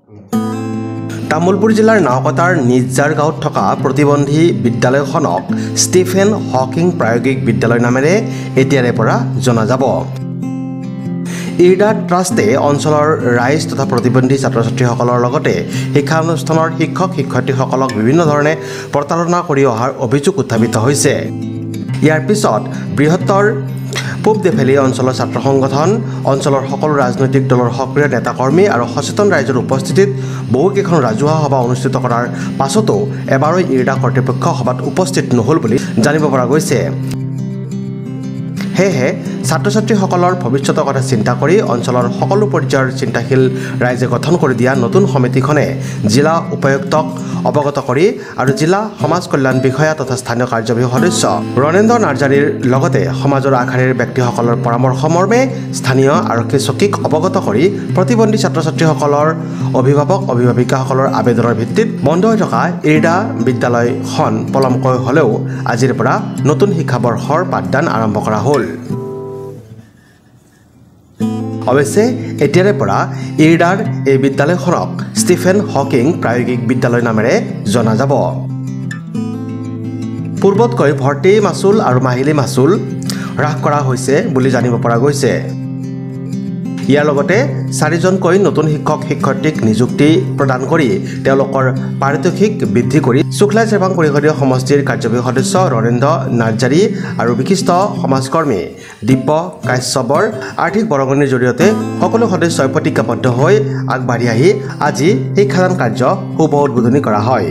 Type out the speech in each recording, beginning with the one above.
তামুলপুৰ জিলাৰ নাওকটাৰ নিজাৰ গাঁৱত থকা প্ৰতিবন্ধী বিদ্যালয়খনক ষ্টিফেন হকিং প্ৰায়োগিক বিদ্যালয় নামেৰে এতিয়াৰে পৰা জনা যাব। ইৰডা ট্ৰাষ্টে অঞ্চলৰ ৰাইজ তথা প্ৰতিবন্ধী ছাত্ৰ ছাত্ৰীসকলৰ লগতে শিক্ষানুষ্ঠানৰ শিক্ষক শিক্ষয়িত্ৰীসকলক বিভিন্ন ধৰণে প্ৰতাৰণা কৰি অহাৰ অভিযোগ উত্থাপিত হৈছে। ইয়াৰ পিছত বৃহত্তৰ পূব দেফেলি অঞ্চলৰ ছাত্ৰ সংগঠন, অঞ্চলৰ সকলো ৰাজনৈতিক দলৰ সক্ৰিয় নেতাকৰ্মী আৰু সচেতন ৰাইজৰ উপস্থিতিত বহুকেইখন ৰাজহুৱা সভা অনুষ্ঠিত কৰাৰ পাছতো এবাৰো ইৰডা কৰ্তৃপক্ষ সভাত উপস্থিত নহ'ল বুলি জানিব পৰা গৈছে। সেয়েহে ছাত্ৰ ছাত্ৰীসকলৰ ভৱিষ্যতৰ কথা চিন্তা কৰি অঞ্চলৰ সকলো পৰ্যায়ৰ চিন্তাশীল ৰাইজে গঠন কৰি দিয়া নতুন সমিতিখনে জিলা উপায়ুক্তক অৱগত কৰি আৰু জিলা সমাজ কল্যাণ বিষয়া তথা স্থানীয় কাৰ্যবাহী সদস্য ৰণেন্দ্ৰ নাৰ্জাৰীৰ লগতে সমাজৰ আগশাৰীৰ ব্যক্তিসকলৰ পৰামৰ্শ মৰ্মে স্থানীয় আৰক্ষী চকীক অৱগত কৰি প্ৰতিবন্ধী ছাত্ৰ ছাত্ৰীসকলৰ অভিভাৱক অভিভাৱিকাসকলৰ আবেদনৰ ভিত্তিত বন্ধ হৈ থকা ইৰডা বিদ্যালয়খন পলমকৈ হ'লেও আজিৰ পৰা নতুন শিক্ষাবৰ্ষৰ পাঠদান আৰম্ভ কৰা হ'ল। অৱশ্যে এতিয়াৰে পৰা ইৰডাৰ এই বিদ্যালয়খনক ষ্টিফেন হকিং প্ৰায়োগিক বিদ্যালয় নামেৰে জনা যাব। পূৰ্বতকৈ ভৰ্তি মাচুল আৰু মাহিলী মাচুল হ্ৰাস কৰা হৈছে বুলি জানিব পৰা গৈছে। ইয়াৰ লগতে 4জনকৈ নতুন শিক্ষক শিক্ষয়িত্ৰীক নিযুক্তি প্ৰদান কৰি তেওঁলোকৰ পাৰিতোষিক বৃদ্ধি কৰি শুক্লা চেবাং পৰিষদীয় সমষ্টিৰ কাৰ্যবাহী সদস্য ৰণেন্দ্ৰ নাৰ্জাৰী আৰু বিশিষ্ট সমাজকৰ্মী দিব্য কাশ্যপৰ আৰ্থিক বৰঙণিৰ জৰিয়তে সকলো সদস্যই প্ৰতিজ্ঞাবদ্ধ হৈ আগবাঢ়ি আহি আজি শিক্ষাদান কাৰ্য শুভ উদ্বোধনী কৰা হয়।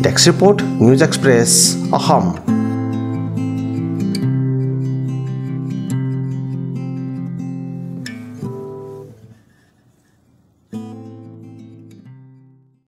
Desk report news express Assam.